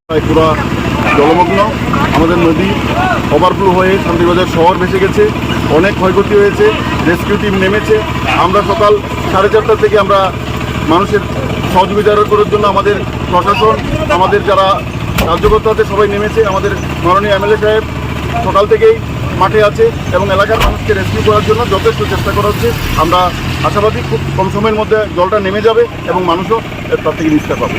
পুরা জলমগ্ন, আমাদের নদী ওভারফ্লো হয়ে শান্তিবাজার শহর ভেসে গেছে, অনেক ক্ষয়ক্ষতি হয়েছে। রেস্কিউ টিম নেমেছে। আমরা সকাল 4:30 থেকে আমরা মানুষের সহযোগিতা করার জন্য আমাদের প্রশাসন, আমাদের যারা কার্যকর্তা আছে সবাই নেমেছে। আমাদের মাননীয় এমএলএ সাহেব সকাল থেকেই মাঠে আছে এবং এলাকার মানুষকে রেস্কিউ করার জন্য যথেষ্ট চেষ্টা করা হচ্ছে। আমরা আশাবাদী খুব কম সময়ের মধ্যে জলটা নেমে যাবে এবং মানুষও তার থেকে নিস্তার পাবে।